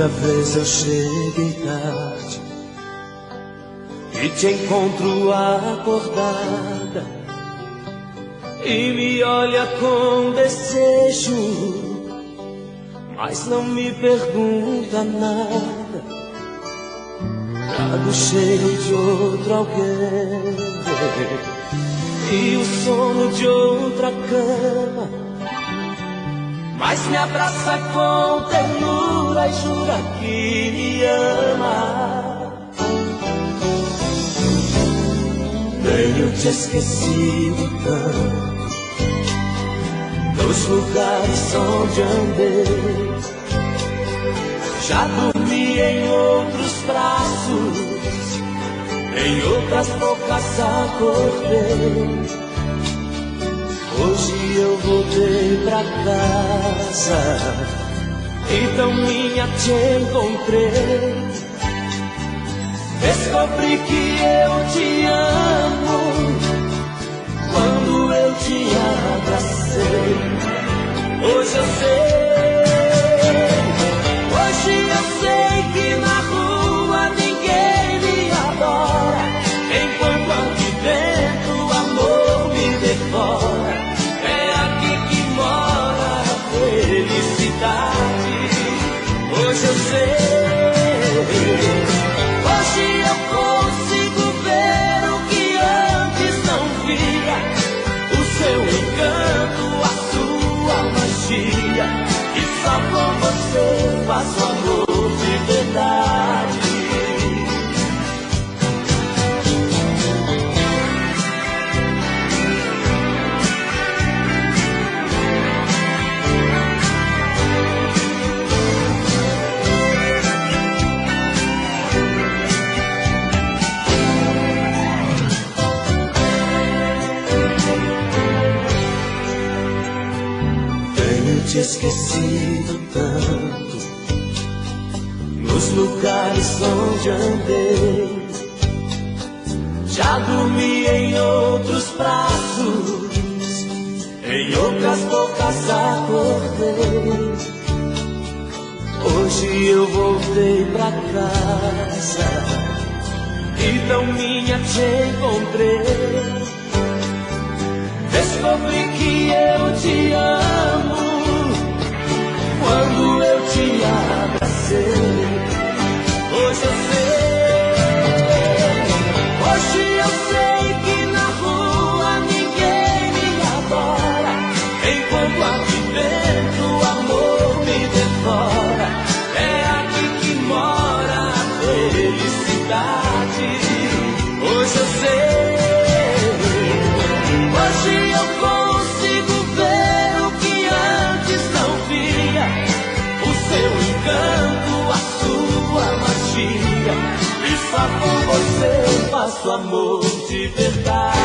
Outra vez eu cheguei tarde e te encontro acordada e me olha com desejo, mas não me pergunta nada. Trago o cheiro de outro alguém e o sono de outra cama, mas me abraça com ternura e jura que me ama. Tenho te esquecido tanto dos lugares onde andei, já dormi em outros braços, em outras bocas acordei. Hoje eu voltei pra casa e tão minha te encontrei. Descobri que eu te amo quando eu te abracei. Hoje eu sei que na rua ninguém me adora, enquanto aqui dentro o amor me devora. É aqui que mora a felicidade. Hoje eu sei, hoje eu consigo ver o que antes não via, o seu encanto, a sua magia, e só com você faço amor de verdade. Te esquecido tanto nos lugares onde andei, já dormi em outros braços, em outras bocas acordei. Hoje eu voltei pra casa e tão minha te encontrei. Descobri que eu te amo quando eu te abracei. Hoje eu sei que na rua ninguém me adora, enquanto aqui dentro o amor me devora. É aqui que mora a felicidade. Hoje eu sei, hoje eu consigo ver o que antes não via, o seu encanto, a sua magia, e só com você eu faço amor de verdade.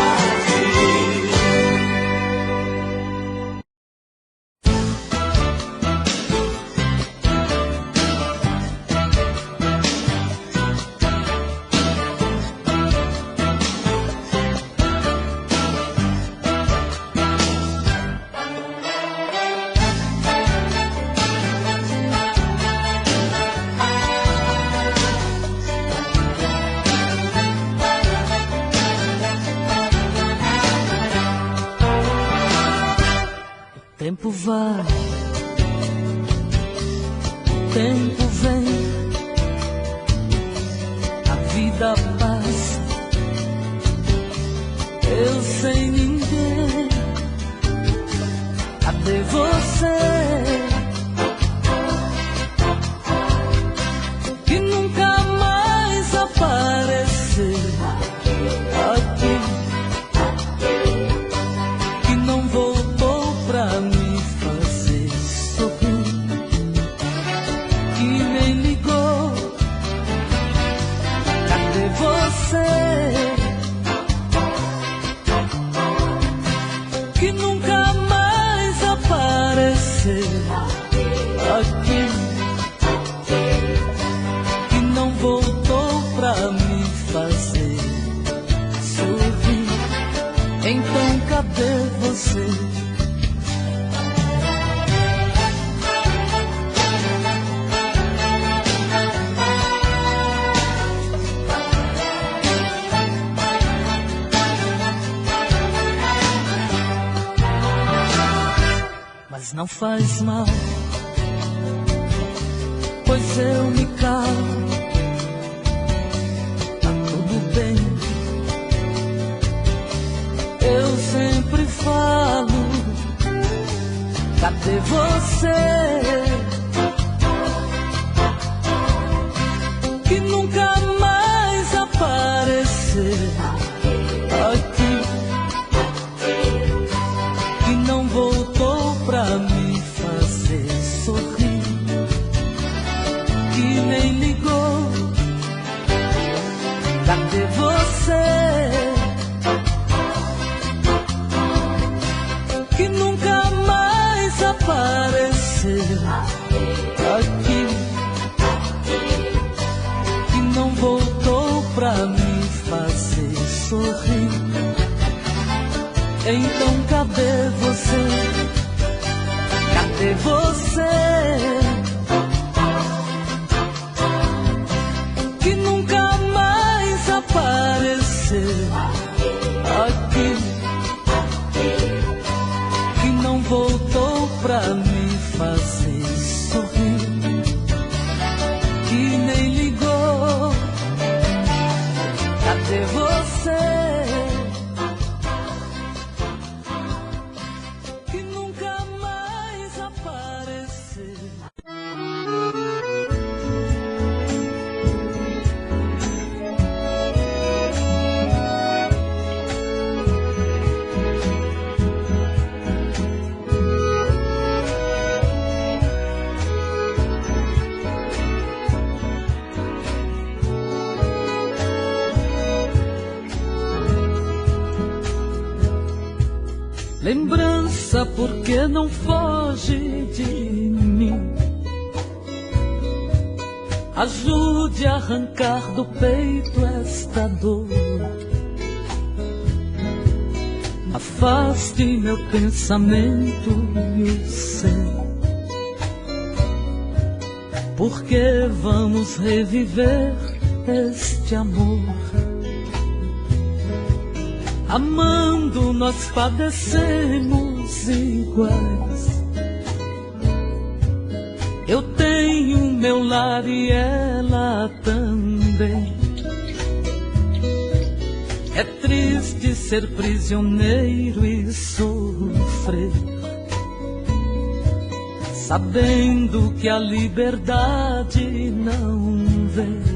O tempo vai, o tempo vem, a vida passa, eu sem ninguém. Cadê você? Que nunca mais apareceu aqui, que não voltou pra me fazer sorrir, que nem ligou. Cadê você? Que nunca mais apareceu aqui, que não voltou pra me fazer sorrir. Então cadê você? mas não faz mal, pois eu me calo. Tá tudo bem, eu sempre falo. Cadê você? Que nunca mais aparecer aqui, que não voltou pra me fazer sorrir, que nem ligou. Cadê você? Que nunca mais aparecer aqui, que não voltou pra me fazer sorrir. Então cadê você? Cadê você? Que nunca mais aparecer aqui, que não voltou pra me fazer sorrir, que nem ligou. Cadê você? Que nunca mais aparecer. Lembrança, porque não foge de mim? Ajude a arrancar do peito esta dor. Afaste meu pensamento e o seu, porque vamos reviver este amor. Amando nós padecemos iguais. Eu tenho meu lar e ela também. É triste ser prisioneiro e sofrer, sabendo que a liberdade não vem.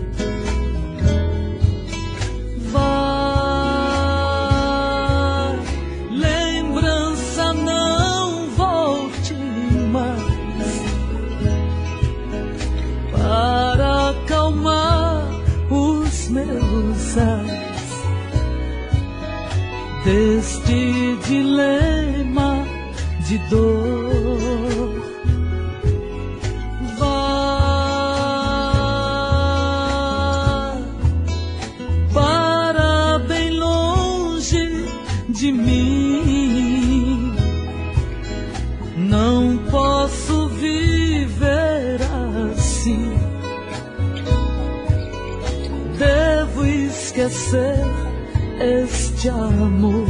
Para acalmar os meus ais deste dilema de dor. Vá para bem longe de mim. Não posso viver assim. Devo esquecer este amor.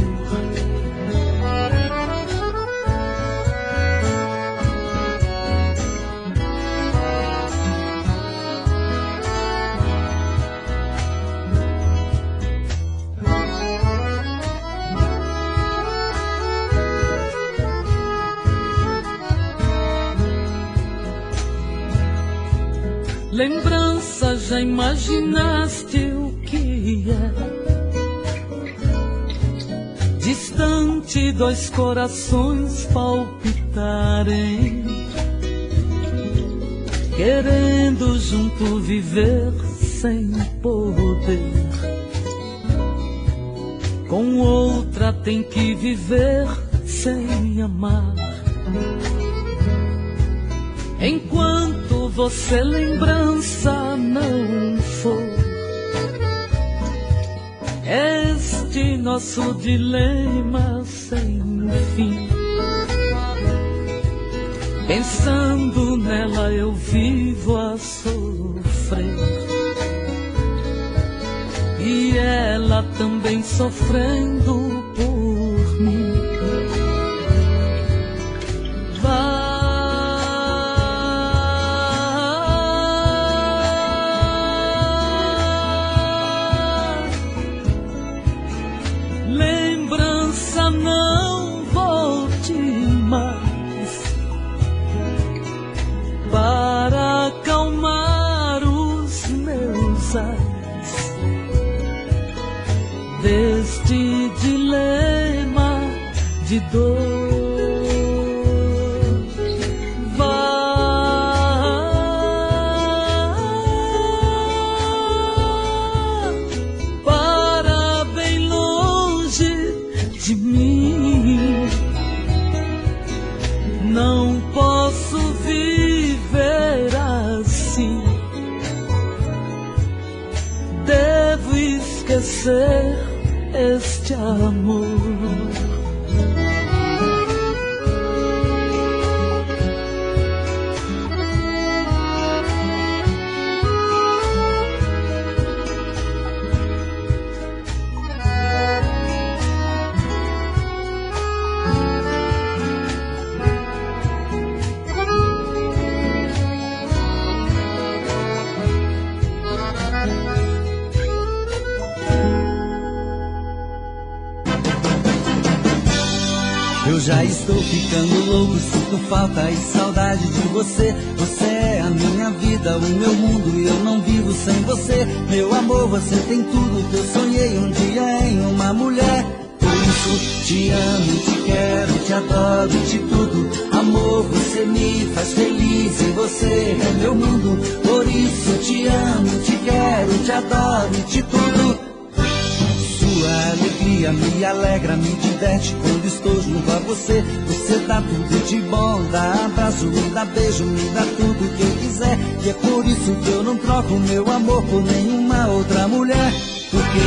Lembrança, já imaginaste o que é? Distante, dois corações palpitarem, querendo junto viver sem poder. Com outra tem que viver sem amar. Enquanto você lembrança não for, este nosso dilema sem fim. Pensando nela eu vivo a sofrer, e ela também sofrendo por mim. Vai dor. Vá para bem longe de mim. Não posso viver assim. Devo esquecer este amor. Eu já estou ficando louco, sinto falta e saudade de você. Você é a minha vida, o meu mundo e eu não vivo sem você. Meu amor, você tem tudo que eu sonhei um dia em uma mulher. Por isso te amo, te quero, te adoro, de tudo. Amor, você me faz feliz e você é meu mundo. Por isso te amo, te quero, te adoro, de tudo. Sua alegria me alegra, me diverte quando estou junto a você. Você dá tudo de bom, dá abraço, me dá beijo, me dá tudo que eu quiser. E é por isso que eu não troco meu amor por nenhuma outra mulher. Porque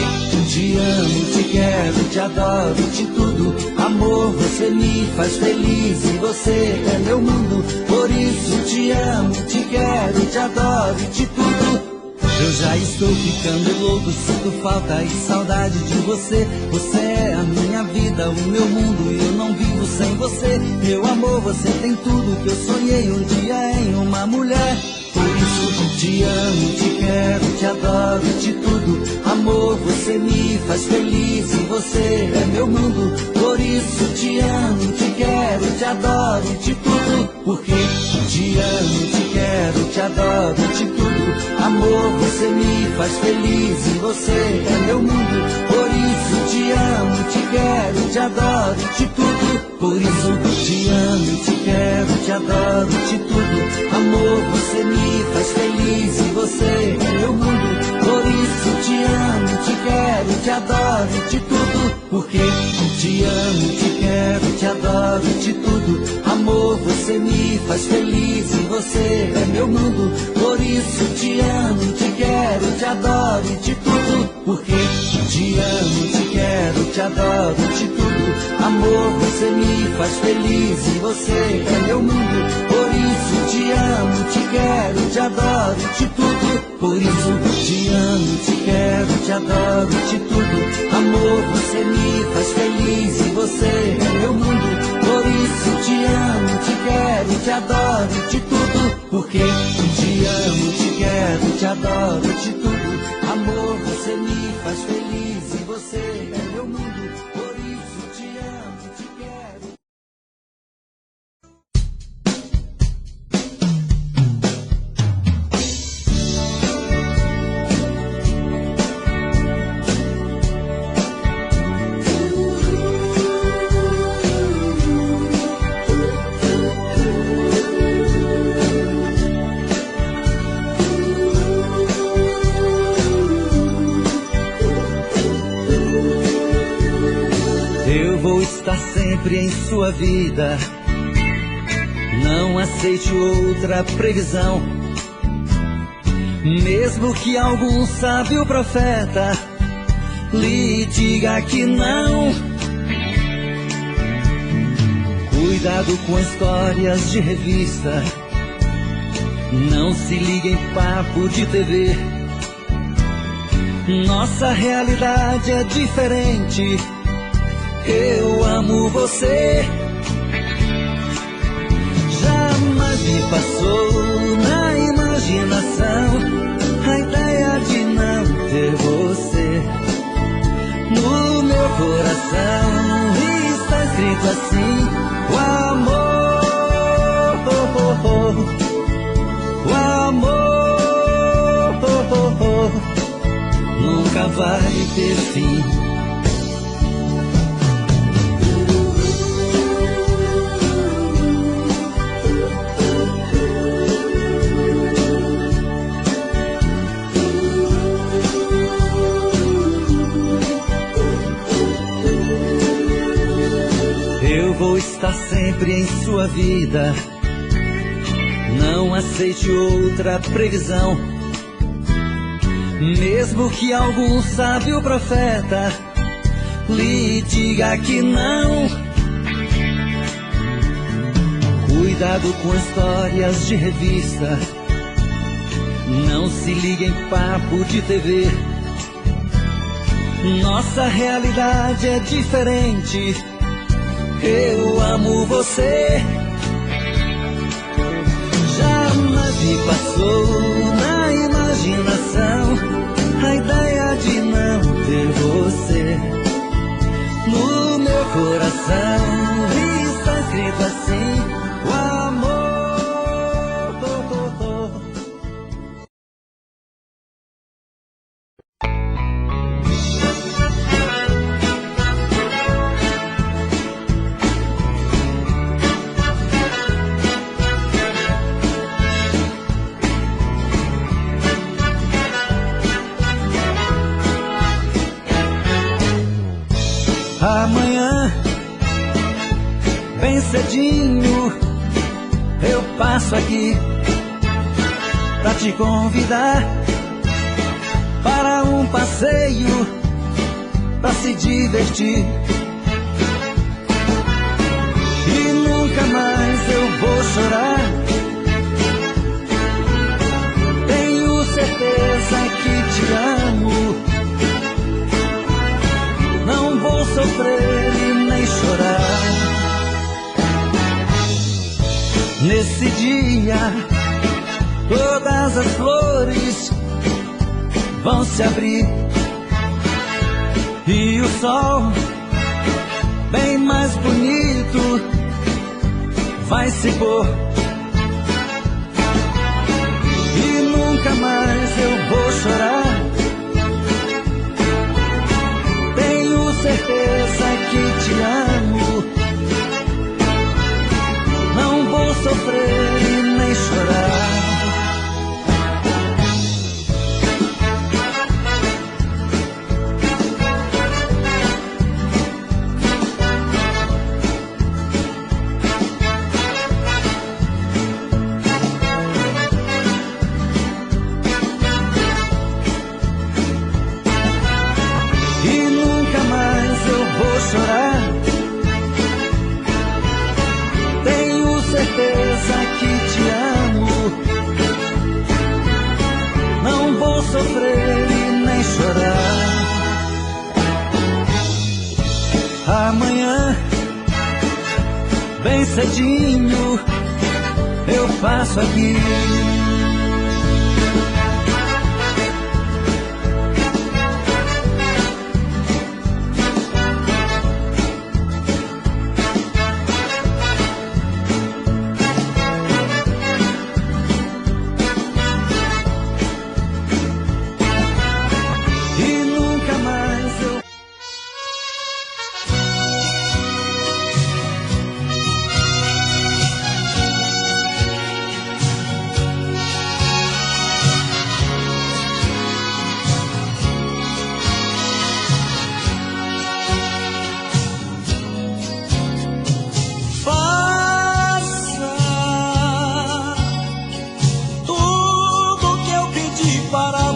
te amo, te quero, te adoro, de tudo. Amor, você me faz feliz e você é meu mundo. Por isso te amo, te quero, te adoro, de tudo. Eu já estou ficando louco, sinto falta e saudade de você. Você é a minha vida, o meu mundo e eu não vivo sem você. Meu amor, você tem tudo que eu sonhei um dia em uma mulher. Por isso te amo, te quero, te adoro, de tudo. Amor, você me faz feliz e você é meu mundo. Por isso te amo, te quero, te adoro, de tudo. Porque te amo, te quero, te adoro, de tudo. Amor, você me faz feliz e você é meu mundo. Por isso te amo, te quero, te adoro, de tudo. Por isso te amo, te quero, te adoro, de tudo. Amor, você me faz feliz e você é meu mundo. Por isso te amo, te quero, te adoro, de tudo. Porque te amo, te quero, te adoro, de tudo. Amor, você me faz feliz e você é meu mundo. Por isso te amo, te quero, te adoro, de tudo. Porque te amo, te quero, te adoro, de tudo. Amor, você me faz feliz e você é meu mundo. Por isso te amo, te quero, te adoro, de tudo. Por isso te amo, te quero, te adoro, de tudo. Amor, você me faz feliz e você é meu mundo. Por isso te amo, te quero, te adoro, de tudo. Porque te amo, te quero, te adoro, de tudo. Amor, você me faz feliz e você é meu mundo. Por isso te amo, te quero. Vou estar sempre em sua vida. Não aceite outra previsão. Mesmo que algum sábio profeta lhe diga que não. Cuidado com histórias de revista. Não se ligue em papo de TV. Nossa realidade é diferente. Eu amo você. Jamais me passou na imaginação a ideia de não ter você. No meu coração está escrito assim: o amor, o amor nunca vai ter fim. Eu vou estar sempre em sua vida. Não aceite outra previsão, mesmo que algum sábio profeta lhe diga que não. Cuidado com histórias de revista, não se ligue em papo de TV. Nossa realidade é diferente. Eu amo você. Jamais me passou na imaginação a ideia de não ter você no meu coração. Está escrito assim: o amor. Amanhã, bem cedinho, eu passo aqui pra te convidar para um passeio, pra se divertir. E nunca mais eu vou chorar. Tenho certeza que te amo. Não vou sofrer e nem chorar. Nesse dia, todas as flores vão se abrir e o sol, bem mais bonito, vai se pôr. E nunca mais eu vou chorar. Certeza que te amo. Não vou sofrer e nem chorar. Tenho certeza que te amo. Não vou sofrer e nem chorar. Amanhã, bem cedinho, eu passo aqui.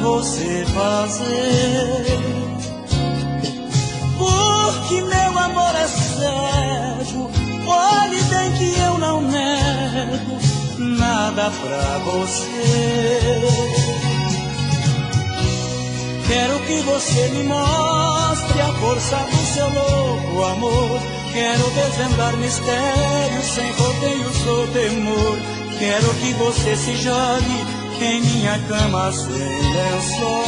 Você fazer, porque meu amor é cego. Olhe bem que eu não nego nada pra você. Quero que você me mostre a força do seu louco amor. Quero desvendar mistérios sem rodeios ou temor. Quero que você se jogue em minha cama sem lençol.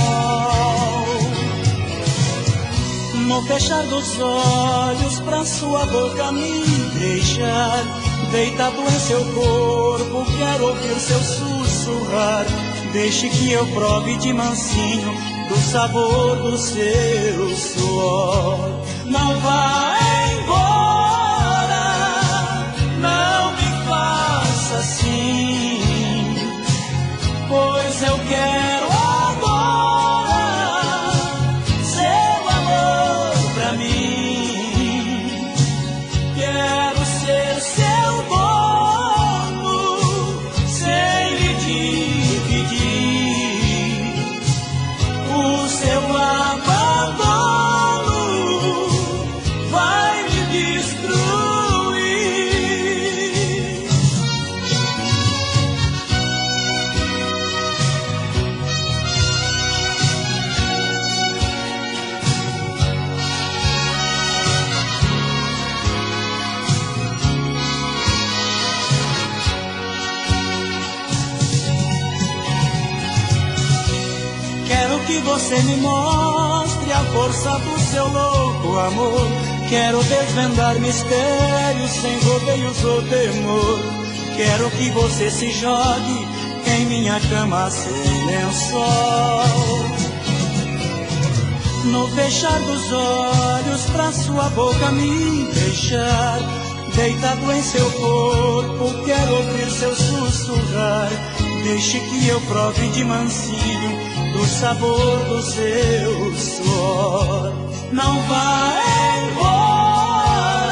No fechar dos olhos pra sua boca me deixar, deitado em seu corpo, quero ouvir seu sussurrar. Deixe que eu prove de mansinho do sabor do seu suor. Não vá embora, não me faça assim, pois eu quero agora seu amor pra mim. Quero você me mostre a força do seu louco amor. Quero desvendar mistérios sem rodeios ou temor. Quero que você se jogue em minha cama sem lençol. No fechar dos olhos pra sua boca me deixar, deitado em seu corpo, quero ouvir seu sussurrar. Deixe que eu prove de mansinho do sabor do seu suor. Não vá embora,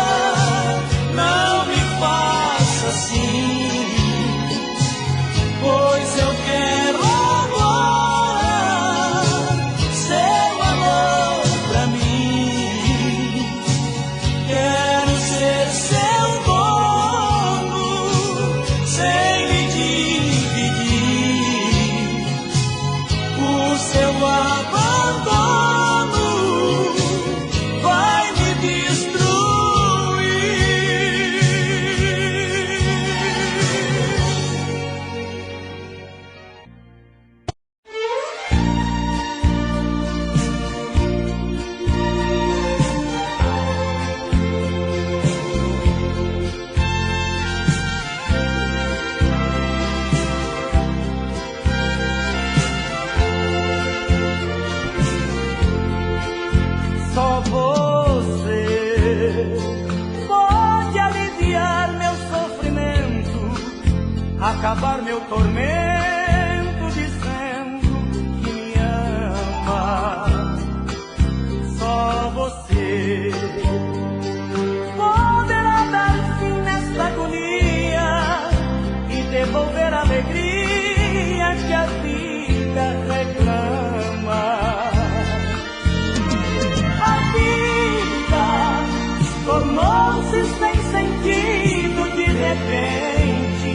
não me faça assim, pois eu quero agora seu amor pra mim. Quero ser seu dono sem me dividir. O seu abandono vai me Só você pode aliviar meu sofrimento, acabar meu tormento, dizendo que me ama. Só você poderá dar fim nesta agonia e devolver a alegria que a vida reclama. Tornou-se sem sentido de repente,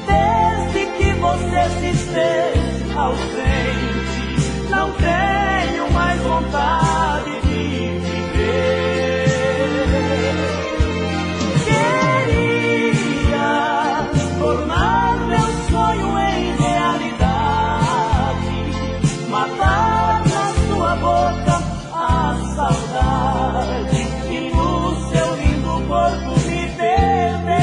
desde que você se esteve ausente. Não tenho mais vontade de viver. Queria tornar meu sonho em realidade, matar na sua boca a saudade e no seu lindo corpo me perder.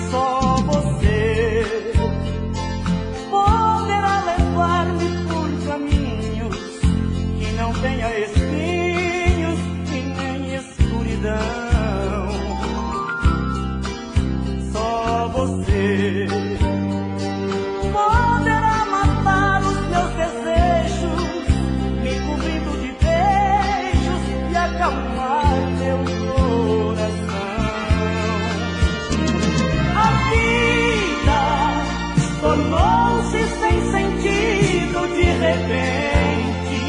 Só você poderá levar-me por caminhos que não tenha espinhos e nem escuridão. Só você poderá matar os meus desejos, me cobrindo de beijos e acalmar meu coração. A vida tornou-se sem sentido de repente,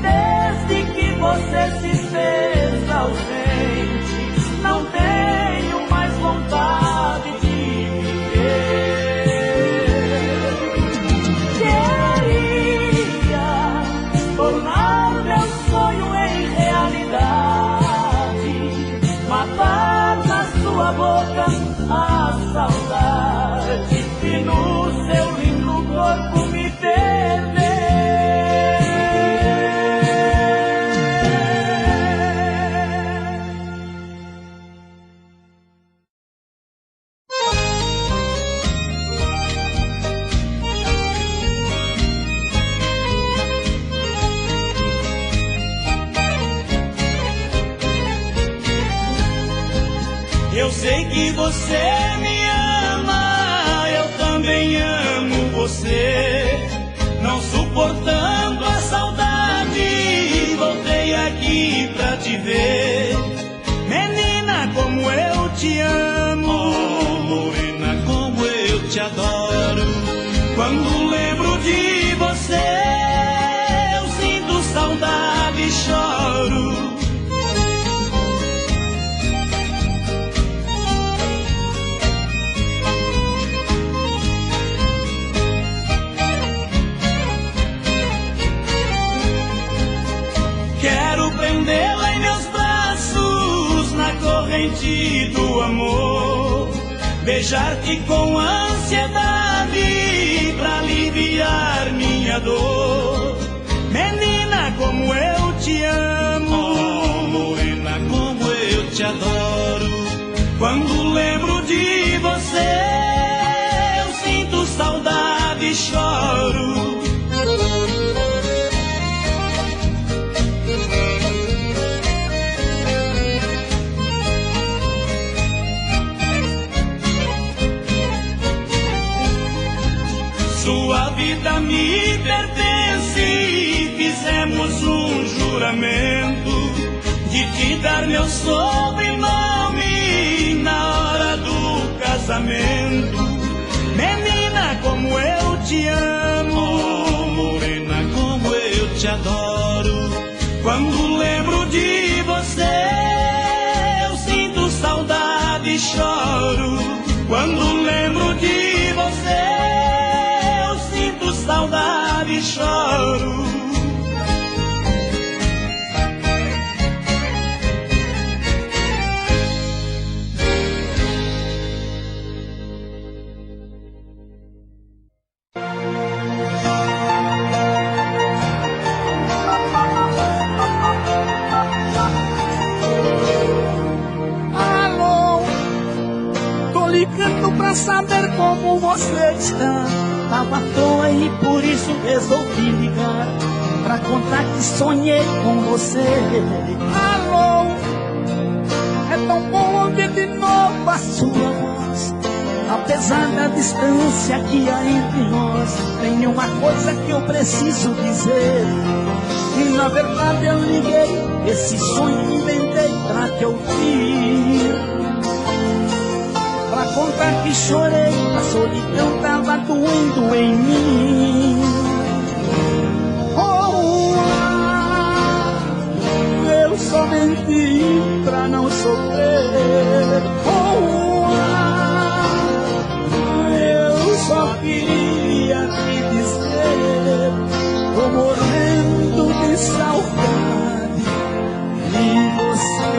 desde que você se fez ausente. Não tenho mais vontade de viver. Queria tornar meu sonho em realidade, matar na sua boca a saudade e no seu lindo corpo me perder. Eu sei que você me ama, eu também amo você. Não suportando a saudade, voltei aqui pra te ver. Menina, como eu te amo, oh, morena, como eu te adoro. Quando lembro de você, eu sinto saudade e choro. sentido amor, beijar-te com ansiedade pra aliviar minha dor. Menina, como eu te amo, oh, morena, como eu te adoro. Quando lembro de você, eu sinto saudade e choro. Sua vida me pertence, fizemos um juramento de te dar meu sobrenome na hora do casamento. Menina, como eu te amo, oh, morena, como eu te adoro. Quando lembro de você, eu sinto saudade e choro. Quando lembro de você, saudade e choro. Alô, tô ligando pra saber como você está. Tava à toa e por isso resolvi ligar pra contar que sonhei com você. Alô, é tão bom ouvir de novo a sua voz. Apesar da distância que há entre nós, tem uma coisa que eu preciso dizer. E na verdade eu liguei, esse sonho inventei pra te ouvir. Pra contar que chorei, a solidão tava doendo em mim. Oh, eu só menti pra não sofrer. Oh, eu só queria te dizer, tô morrendo de saudade de você.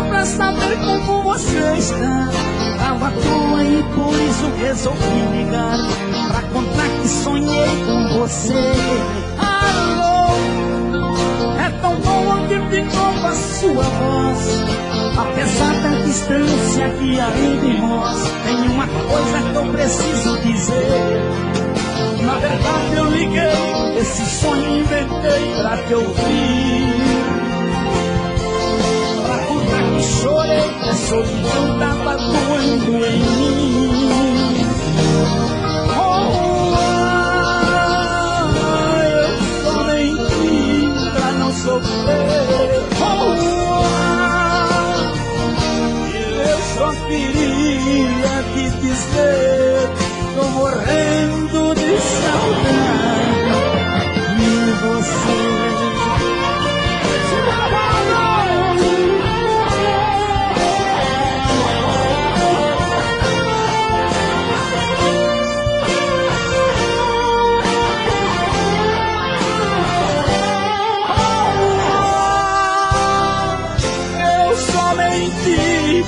Pra saber como você está. Tava à toa e por isso resolvi ligar pra contar que sonhei com você. Alô, é tão bom ouvir de novo a sua voz. Apesar da distância que há entre nós, tem uma coisa que eu preciso dizer. Na verdade eu liguei, esse sonho inventei pra te ouvir. Chorei, a solidão tava doendo em mim. Oh, eu só menti pra não sofrer. Oh, eu só queria te dizer, tô morrendo de saudade de você.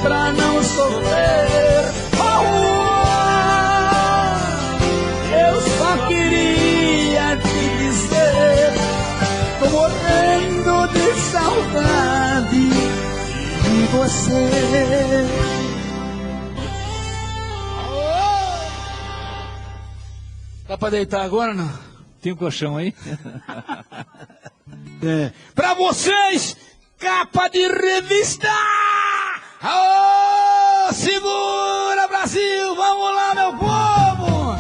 Pra não sofrer. Oh, eu só queria te dizer, tô morrendo de saudade de você. Dá pra deitar agora, não? Tem um colchão aí? Pra vocês, capa de revista! Aô, segura, Brasil! Vamos lá, meu povo!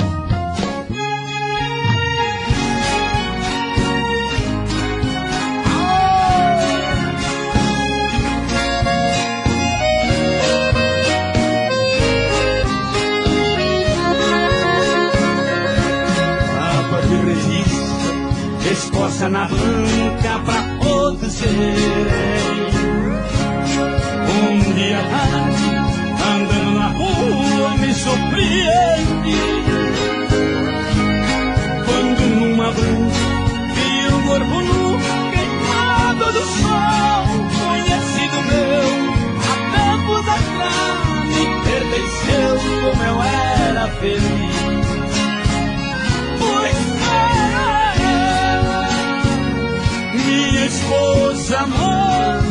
Capa de revista, exposta na banca pra todos verem. Um dia à tarde, andando na rua, me surpreende quando numa convenceu como eu era feliz. Pois minha esposa amante,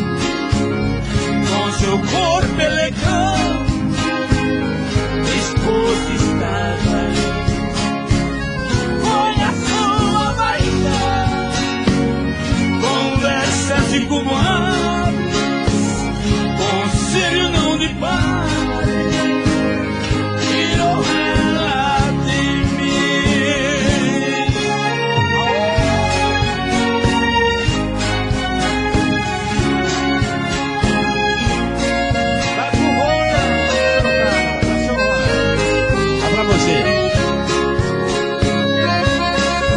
com seu corpo elegante, esposa estava ali. Foi a sua vaidade, conversas de comadres, conselho não de padre, tirou ela de mim. Tá com roda, é pra você.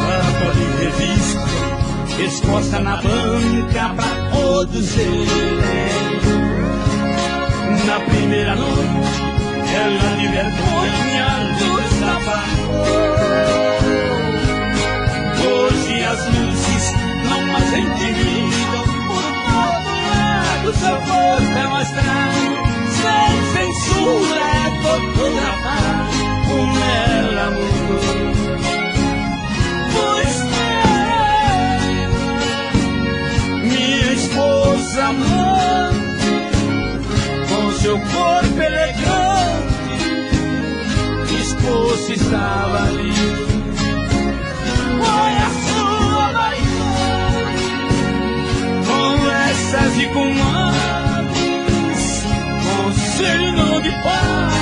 Banco de revista, exposta na banca pra todos eles. Na primeira noite, ela de vergonha nos apagou. Hoje as luzes não mais intimidam, por todo lado seu corpo é mostrado, sem censura é fotografado, como ela mudou. Pois minha esposa amante, com seu corpo elegante, esposa estava ali. Foi a sua vaidade, conversas de comadres, conselho não de paz,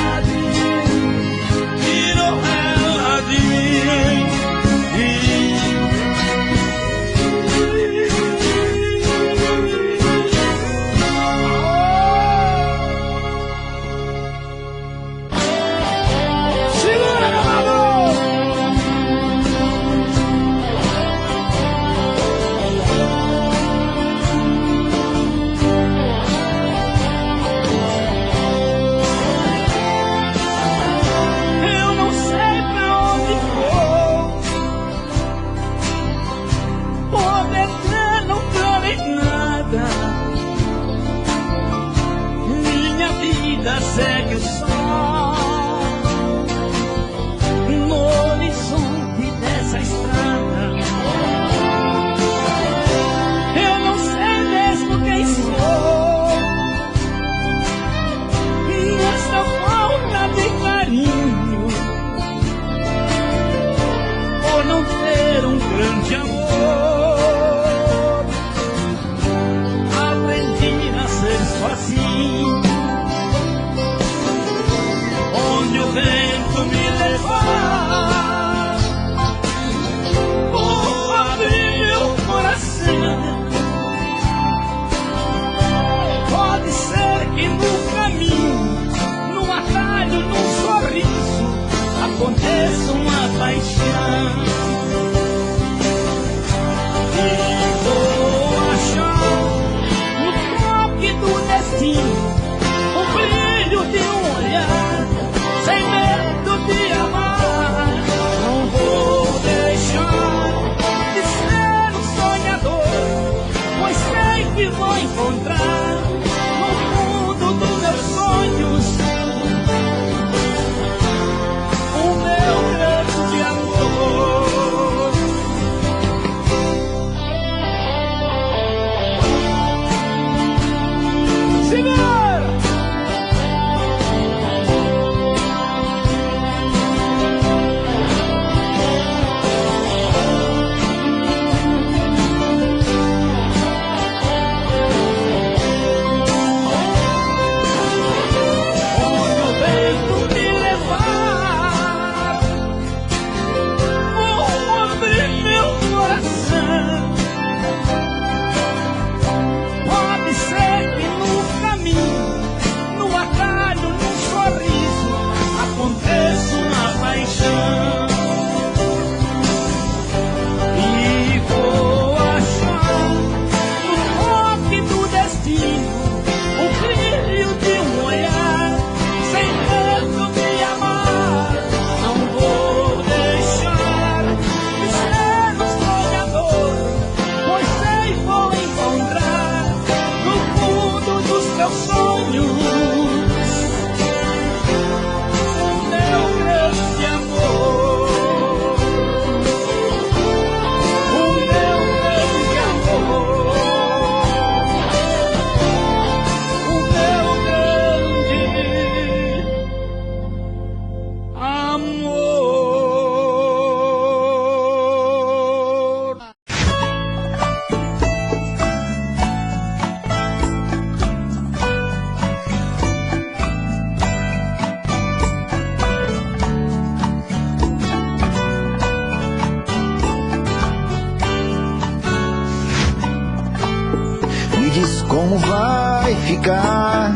como vai ficar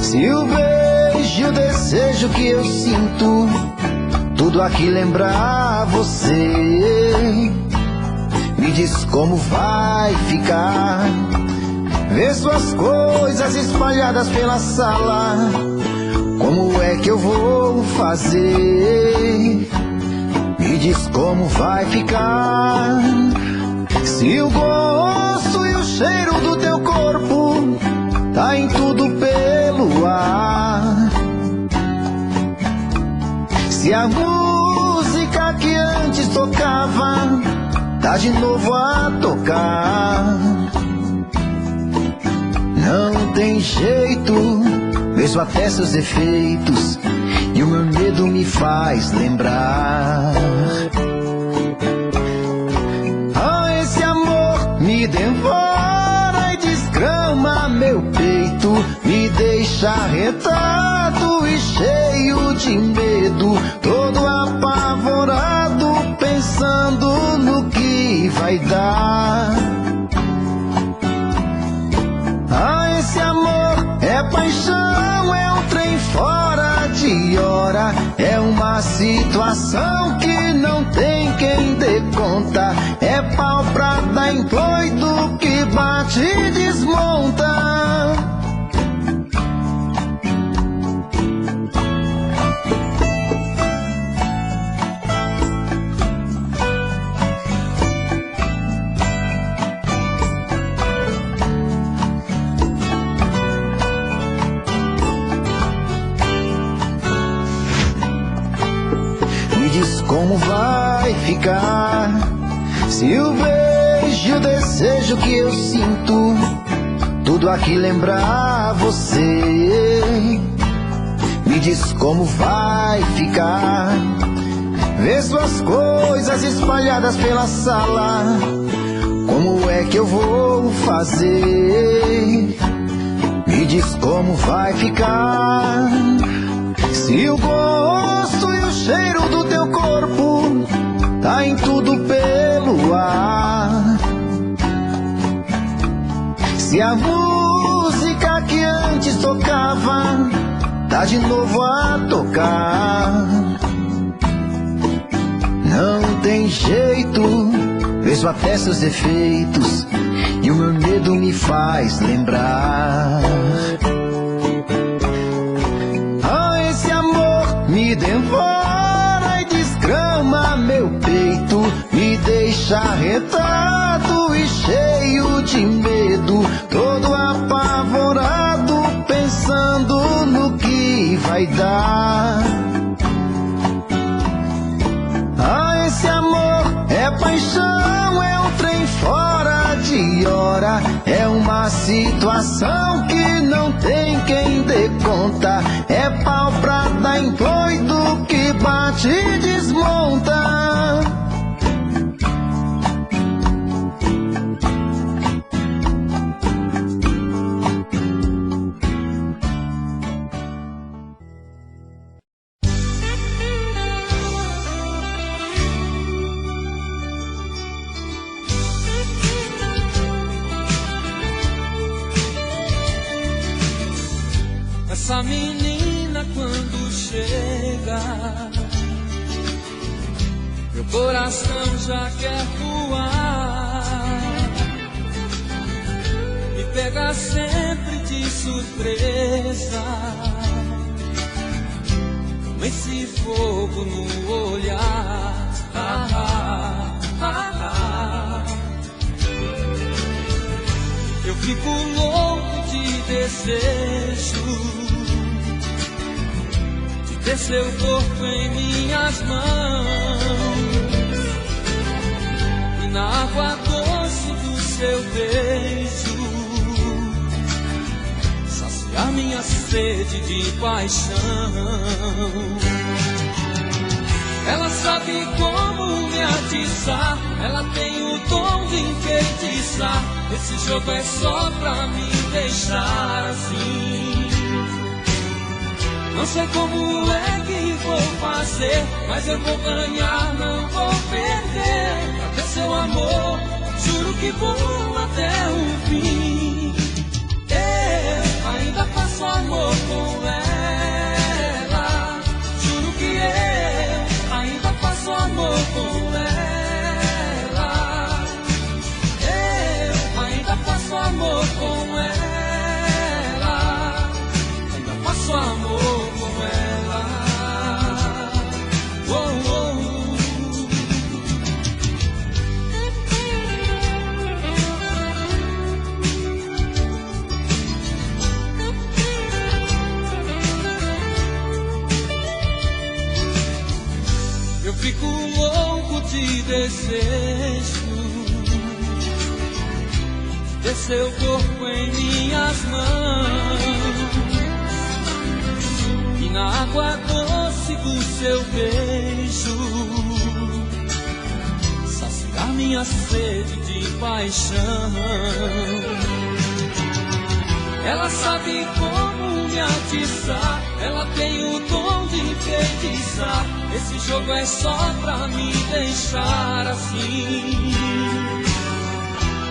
se o beijo e o desejo que eu sinto tudo aqui lembrar você? Me diz como vai ficar ver suas coisas espalhadas pela sala. Como é que eu vou fazer? Me diz como vai ficar se o gosto e o cheiro do teu corpo tá em tudo pelo ar. Se a música que antes tocava tá de novo a tocar. Não tem jeito, vejo até seus efeitos e o meu medo me faz lembrar. Ah, esse amor me devora e desgrama meu peito, me deixa arretado e cheio de medo, todo apavorado, pensando no que vai dar. Ah, esse amor é paixão, é um trem fora de hora, é uma situação que não tem quem dê conta, é pau pra dar em doido que bate e desmonta. Como vai ficar se o beijo e o desejo que eu sinto tudo aqui lembrar você? Me diz como vai ficar ver suas coisas espalhadas pela sala. Como é que eu vou fazer? Me diz como vai ficar se o gosto e o cheiro do teu corpo tá em tudo pelo ar. Se a música que antes tocava tá de novo a tocar. Não tem jeito, vejo até seus efeitos e o meu medo me faz lembrar. Me devora e desgrama meu peito, me deixa arretado e cheio de medo, todo apavorado, pensando no que vai dar. Ah, esse amor é paixão, é um trem fora de hora, é uma situação que não tem quem dê conta, é pau pra dar em doido que bate e desmonta. Essa menina quando chega, meu coração já quer voar. Me pega sempre de surpresa, com esse fogo no olhar. Eu fico louco de desejo ter seu corpo em minhas mãos e na água doce do seu beijo saciar minha sede de paixão. Ela sabe como me atiçar, ela tem o dom de enfeitiçar. Esse jogo é só pra me deixar assim. Não sei como é que vou fazer, mas eu vou ganhar, não vou perder. Pra ter seu amor, juro que vou até o fim. faço amor com ela. Juro que eu ainda faço amor com ela. Eu ainda faço amor com ela. Ainda faço amor com ela. Oh, oh. Eu fico louco de desejo, ter seu corpo em minhas mãos, e na água doce do seu beijo saciar minha sede de paixão. Ela sabe como me atiçar, ela tem o dom de enfeitiçar. Esse jogo é só pra me deixar assim.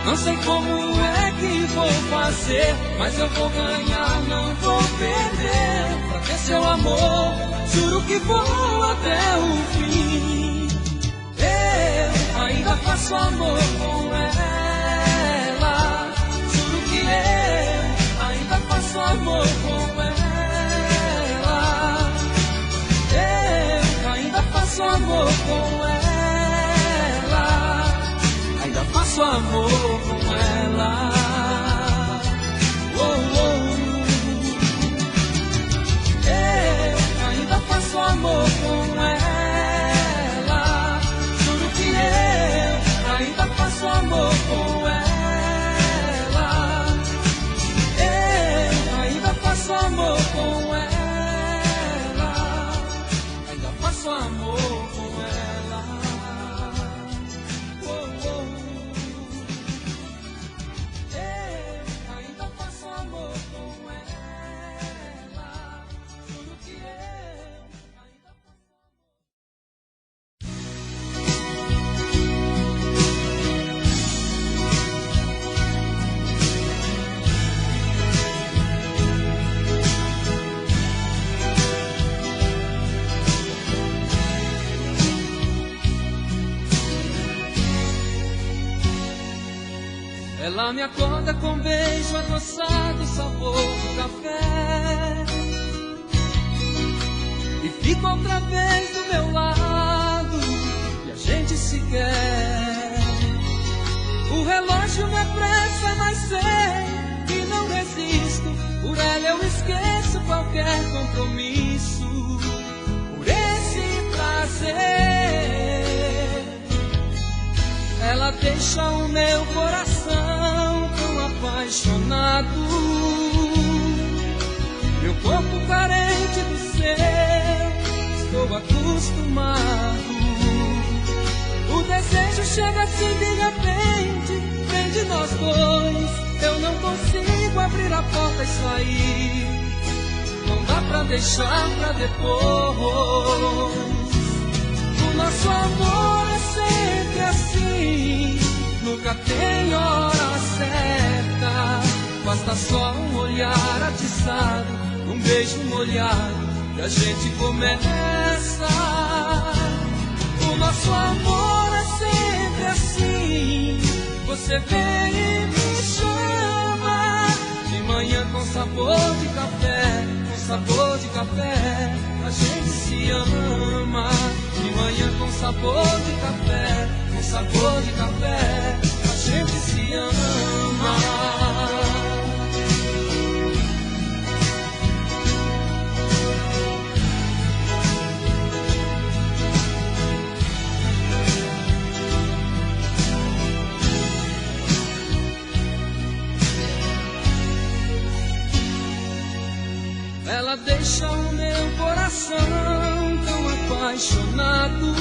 Não sei como é que vou fazer, mas eu vou ganhar, não vou perder. Pra ter seu amor, juro que vou até o fim. Eu ainda faço amor com ela. Juro que eu ainda faço amor com ela. Eu ainda faço amor com ela. Ainda faço amor com ela. Oh, oh. Eu ainda faço amor com ela. Juro que eu ainda faço amor com ela. Eu ainda faço amor com ela. Ainda faço amor com ela. Oh, oh. Eu ainda faço amor com ela. Juro que eu ainda faço. Ela me acorda com beijo adoçado e sabor do café, e fica outra vez do meu lado, e a gente se quer. O relógio me apressa, mas sei que não resisto. Por ela eu esqueço qualquer compromisso, por esse prazer. Ela deixa o meu coração tão apaixonado, meu corpo carente do seu, estou acostumado. O desejo chega assim de repente, vem de nós dois. Eu não consigo abrir a porta e sair, não dá pra deixar pra depois. O nosso amor é sempre assim, nunca tem hora certa. Basta só um olhar atiçado, um beijo molhado, que a gente começa. O nosso amor é sempre assim, você vem e me chama. De manhã com sabor de café, com sabor de café, a gente se ama. De manhã com sabor de café, com sabor de café, a gente se ama. Ela deixa o meu coração tão apaixonado,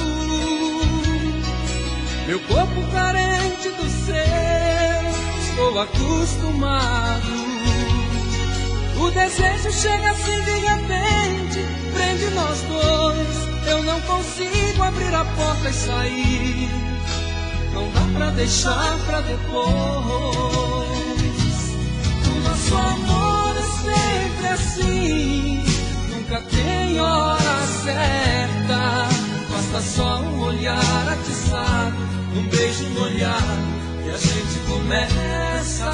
meu corpo carente do seu, estou acostumado. O desejo chega assim de repente, prende nós dois. Eu não consigo abrir a porta e sair, não dá pra deixar pra depois. O nosso amor é sempre assim, nunca tem hora certa. Basta só um olhar atiçado, um beijo no olhar, e a gente começa.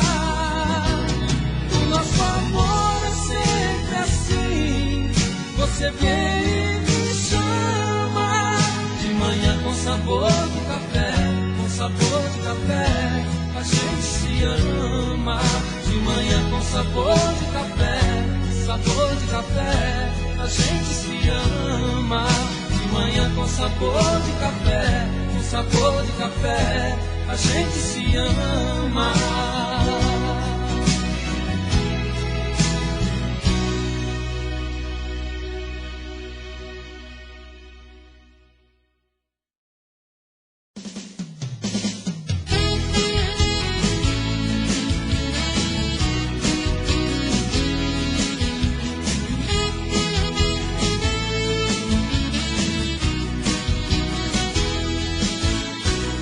O nosso amor é sempre assim. Você vem e me chama, de manhã com sabor de café, com sabor de café, a gente se ama. De manhã com sabor de café, sabor de café, a gente se ama. De manhã com sabor de café, com sabor de café, a gente se ama.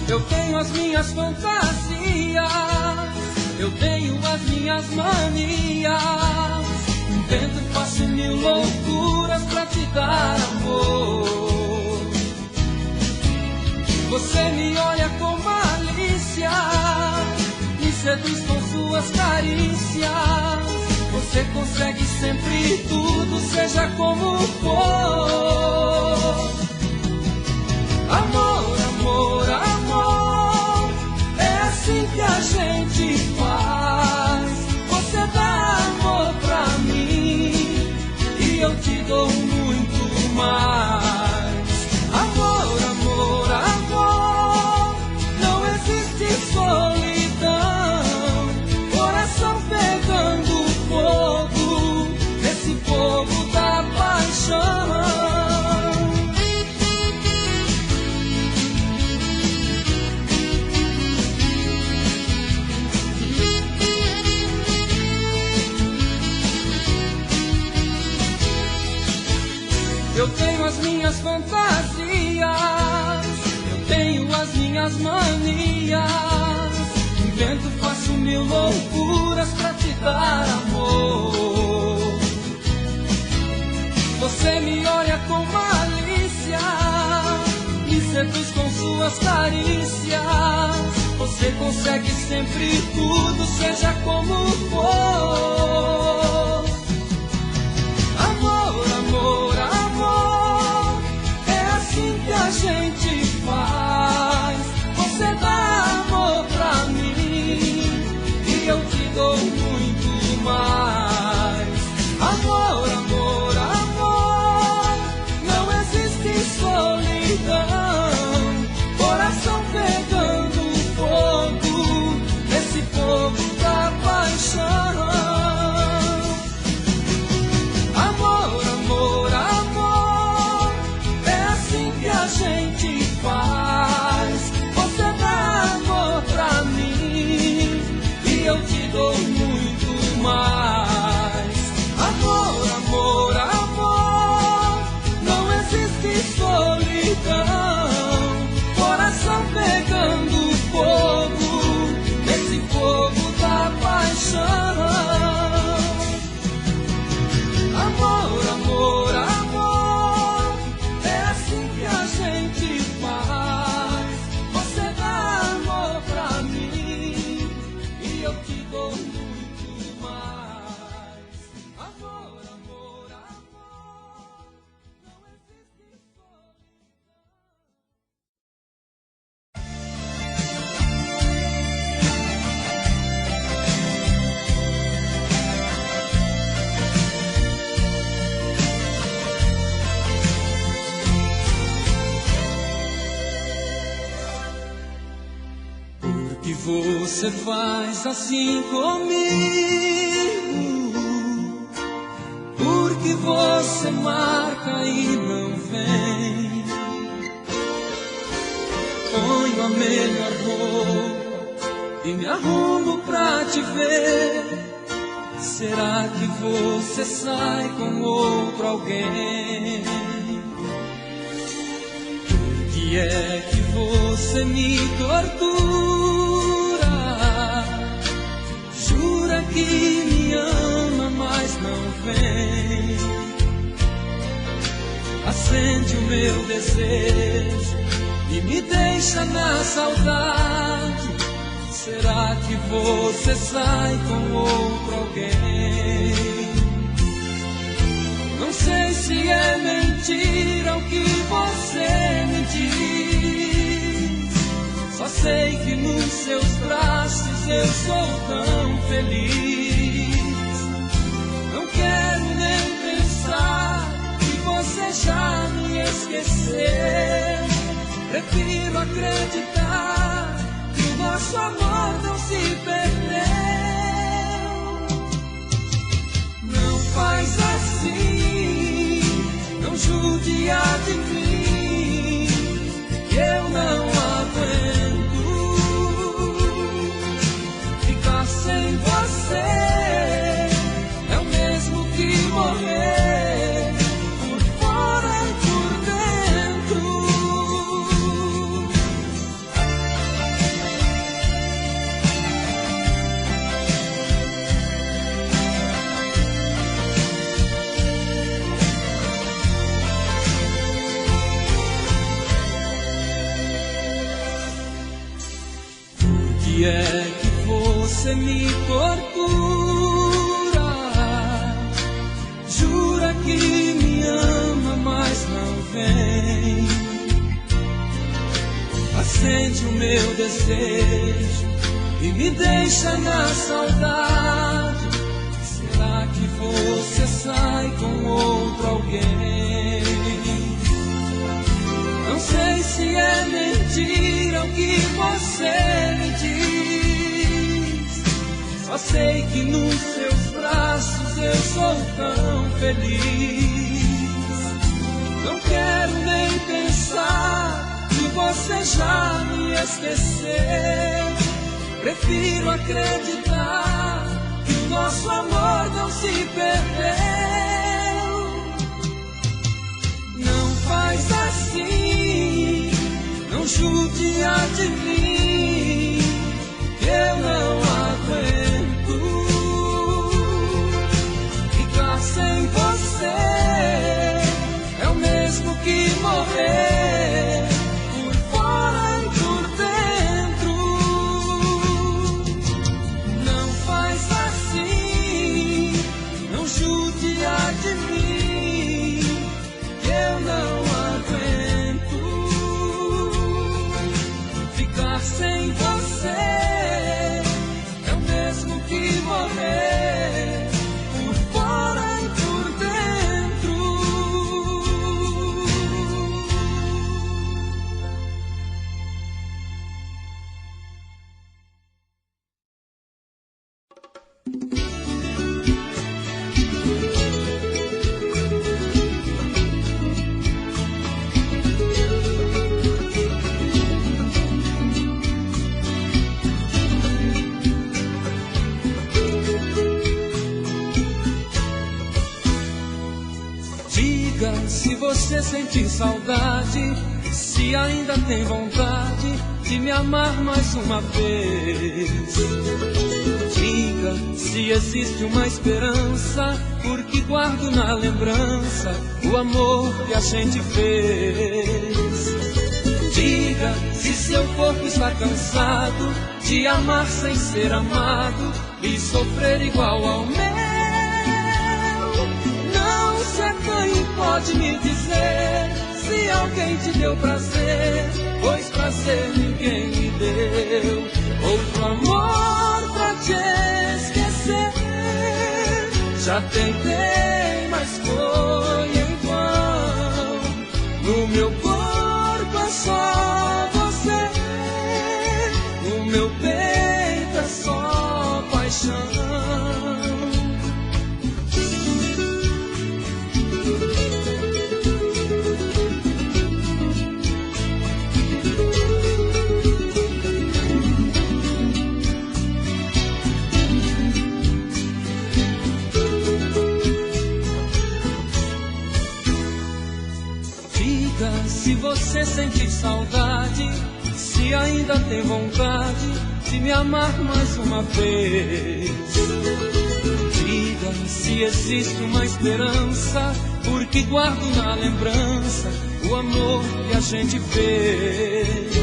Eu tenho as minhas fantasias, eu tenho as minhas manias. Invento e faço mil loucuras pra te dar amor. Você me olha com malícia, me seduz com suas carícias. Você consegue sempre tudo, seja como for. Amor, amor, amor, é assim que a gente faz. Você dá amor pra mim e eu te dou muito mais. Amor, amor, amor, não existe solidão. Coração pegando fogo, esse fogo da paixão. Eu tenho as minhas fantasias, eu tenho as minhas manias. Invento, faço mil loucuras pra te dar amor. Você me olha com malícia, me seduz com suas carícias. Você consegue sempre tudo, seja como for. Amor, amor, amor, é assim que a gente faz. Você dá amor pra mim e eu te dou muito mais. Amor, amor, amor, não existe solidão. Coração pegando fogo, esse fogo da paixão. A gente faz. Você dá amor pra mim e eu te dou muito mais. Amor, amor, amor, não existe solidão. Coração pegando fogo, esse fogo da paixão. Amor, amor, amor, é assim que a gente faz. Você dá amor pra mim e eu te dou muito mais. Amor, amor, amor, não existe que você faz assim comigo? Porque você marca e não vem. Ponho a melhor roupa e me arrumo pra te ver. Será que você sai com outro alguém? Por que é que você me tortura? Jura que me ama, mas não vem. acende o meu desejo e me deixa na saudade. Será que você sai com outro alguém? Não sei se é mentira o que você me diz. Só sei que nos seus braços eu sou tão feliz. Não quero nem pensar que você já me esqueceu. Prefiro acreditar que o nosso amor não se perdeu. Não faz assim, não judia de mim, que eu não aguento ficar sem você. É o mesmo que morrer por fora e por dentro. Por que é que você me tortura? Jura que me ama, mas não vem. Acende o meu desejo e me deixa na saudade. Será que você sai com outro alguém? Não sei se é mentira o que você me diz. Só sei que nos seus braços eu sou tão feliz. Não quero nem pensar que você já me esqueceu. Prefiro acreditar que o nosso amor não se perdeu. Não faz assim, não judia de mim, que eu não aguento ficar sem você. É o mesmo que morrer por fora e por dentro. Não faz assim, não judia de mim, que eu não aguento ficar sem você. É o mesmo que morrer por fora e por dentro. Diga se você sente saudade, se ainda tem vontade de me amar mais uma vez. Diga se existe uma esperança, porque guardo na lembrança o amor que a gente fez. Diga se seu corpo está cansado de amar sem ser amado e sofrer igual ao meu. Não sei quem pode me dizer se alguém te deu prazer, pois prazer ninguém me deu. Outro amor pra te esquecer, já tentei, mas foi em vão. No meu corpo é só você, no meu peito é só paixão. Se você sente saudade, se ainda tem vontade de me amar mais uma vez. Diga diga se existe uma esperança, porque guardo na lembrança o amor que a gente fez.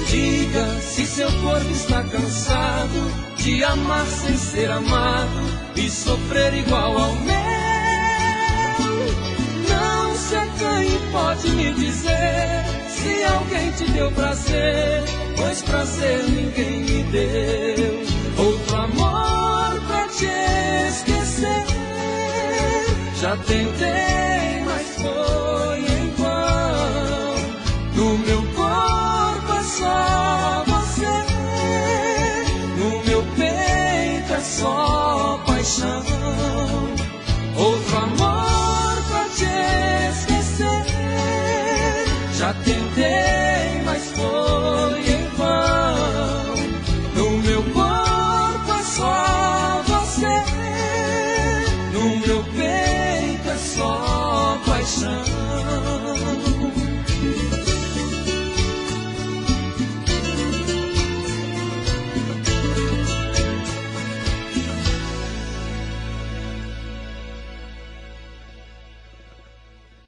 Diga se seu corpo está cansado de amar sem ser amado e sofrer igual ao meu. Não se acanhe, pode me dizer se alguém te deu prazer, pois prazer ninguém me deu. Outro amor pra te esquecer, já tentei, mas foi em vão. No meu corpo é só você, no meu peito é só paixão. Outro amor pra te esquecer, já tentei,